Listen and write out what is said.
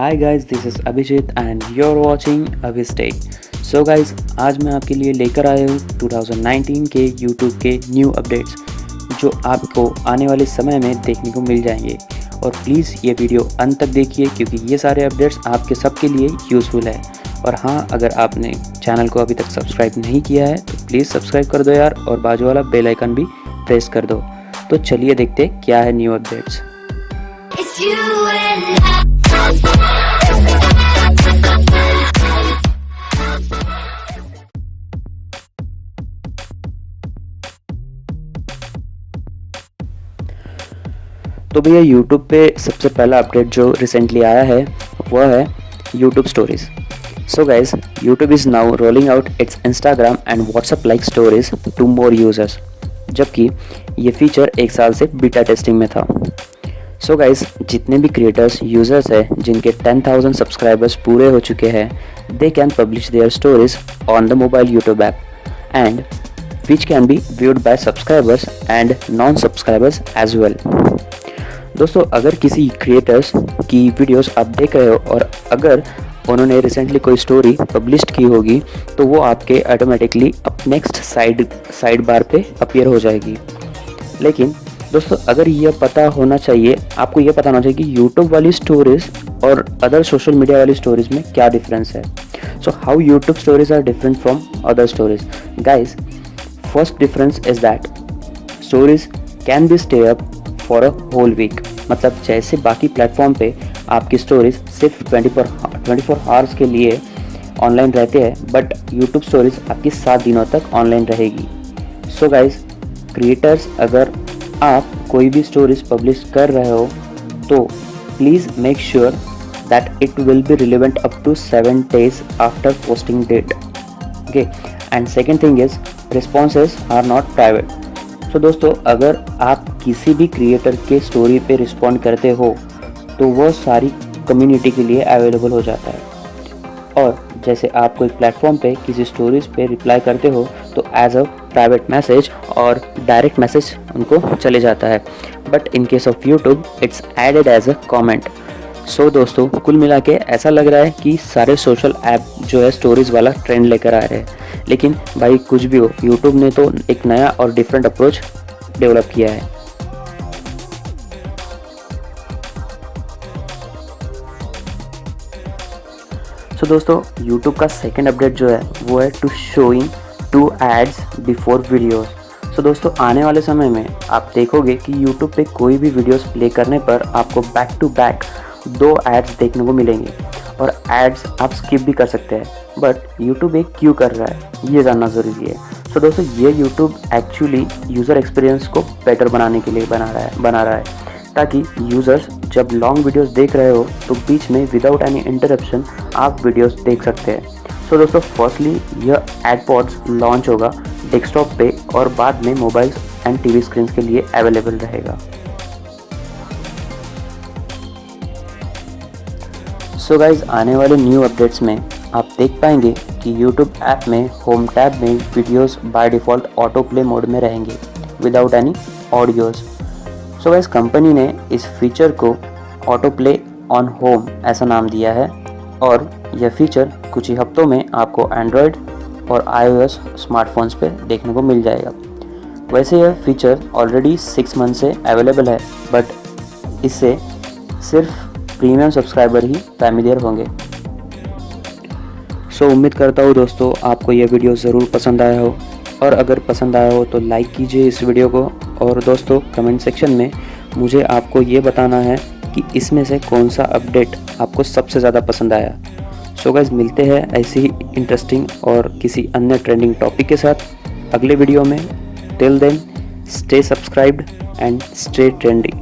Hi guys, this is Abhijeet and you are watching Abhi's tech. So guys, आज मैं आपके लिए लेकर आया हूँ 2019 के YouTube के न्यू अपडेट्स जो आपको आने वाले समय में देखने को मिल जाएंगे। और प्लीज़ ये वीडियो अंत तक देखिए क्योंकि ये सारे अपडेट्स आपके सबके लिए यूज़फुल है। और हाँ, अगर आपने चैनल को अभी तक सब्सक्राइब नहीं किया है तो प्लीज़ सब्सक्राइब कर दो यार, और बाजू वाला बेल आइकन भी प्रेस कर दो। तो चलिए देखते क्या है न्यू अपडेट्स। तो भैया YouTube पे सबसे पहला अपडेट जो रिसेंटली आया है वह है YouTube stories. So guys, YouTube is now rolling out its Instagram and WhatsApp like stories to more users, जबकि ये फीचर एक साल से बीटा टेस्टिंग में था। सो गाइज, जितने भी क्रिएटर्स यूजर्स हैं जिनके 10,000 सब्सक्राइबर्स पूरे हो चुके हैं, they can publish their stories on the mobile YouTube app and which can be viewed by subscribers and non-subscribers as well। दोस्तों, अगर किसी क्रिएटर्स की वीडियोस आप देख रहे हो और अगर उन्होंने रिसेंटली कोई स्टोरी पब्लिश की होगी तो वो आपके ऑटोमेटिकली नेक्स्ट साइड बार पे अपीयर हो जाएगी। लेकिन दोस्तों, अगर ये पता होना चाहिए, आपको ये पता होना चाहिए कि यूट्यूब वाली स्टोरीज और अदर सोशल मीडिया वाली स्टोरीज में क्या डिफरेंस है। So how YouTube stories are different from other stories. Guys, first difference is that stories can be stay up for a whole week. मतलब जैसे बाकी प्लेटफॉर्म पे आपकी स्टोरीज सिर्फ 24 आवर्स के लिए ऑनलाइन रहते हैं, बट यूट्यूब स्टोरीज आपकी 7 दिनों तक ऑनलाइन रहेगी। सो गाइज, क्रिएटर्स, अगर आप कोई भी स्टोरीज पब्लिश कर रहे हो तो please make sure that it will be relevant up to 7 days after posting date. Okay, and second thing is responses are not private. So दोस्तों, अगर आप किसी भी क्रिएटर के स्टोरी पे रिस्पॉन्ड करते हो तो वो सारी कम्युनिटी के लिए अवेलेबल हो जाता है। और जैसे आप कोई प्लेटफॉर्म पे किसी स्टोरीज पे रिप्लाई करते हो तो एज अ प्राइवेट मैसेज और डायरेक्ट मैसेज उनको चले जाता है, but in case of YouTube it's added as a comment. So दोस्तों, कुल मिला के ऐसा लग रहा है कि सारे सोशल ऐप जो है स्टोरीज वाला ट्रेंड लेकर आ रहे हैं। लेकिन भाई, कुछ भी हो, यूट्यूब ने तो एक नया और डिफरेंट अप्रोच डेवलप किया है। सो दोस्तों, यूट्यूब का सेकंड अपडेट जो है वो है to showing 2 ads before videos. So दोस्तों, आने वाले समय में आप देखोगे कि यूट्यूब पे कोई भी वीडियोस प्ले करने पर आपको बैक टू बैक 2 ads देखने को मिलेंगे। और एड्स आप स्किप भी कर सकते हैं, बट यूट्यूब एक क्यों कर रहा है ये जानना ज़रूरी है। सो दोस्तों, ये यूट्यूब एक्चुअली यूज़र एक्सपीरियंस को बेटर बनाने के लिए बना रहा है ताकि यूज़र्स जब लॉन्ग वीडियोस देख रहे हो तो बीच में विदाउट एनी इंटरप्शन आप वीडियोस देख सकते हैं। सो दोस्तों, फर्स्टली यह एडपॉड्स लॉन्च होगा डेस्कटॉप पे और बाद में मोबाइल्स एंड टीवी स्क्रीन के लिए अवेलेबल रहेगा। सो गाइज, आने वाले न्यू अपडेट्स में आप देख पाएंगे कि यूट्यूब ऐप में होम टैब में videos by default auto play mode में रहेंगे without any audios. So guys, company ने इस फीचर को ऑटो प्ले ऑन होम ऐसा नाम दिया है और यह फीचर कुछ ही हफ्तों में आपको एंड्रॉयड और iOS स्मार्टफोन्स पे देखने को मिल जाएगा। वैसे यह फीचर ऑलरेडी 6 मंथ से अवेलेबल है, बट इससे सिर्फ प्रीमियम सब्सक्राइबर ही फैमिलियर होंगे। सो उम्मीद करता हूँ दोस्तों आपको यह वीडियो ज़रूर पसंद आया हो, और अगर पसंद आया हो तो लाइक कीजिए इस वीडियो को। और दोस्तों, कमेंट सेक्शन में मुझे आपको ये बताना है कि इसमें से कौन सा अपडेट आपको सबसे ज़्यादा पसंद आया। सो गाइस, मिलते हैं ऐसी ही इंटरेस्टिंग और किसी अन्य ट्रेंडिंग टॉपिक के साथ अगले वीडियो में। Till then, stay subscribed and stay trending.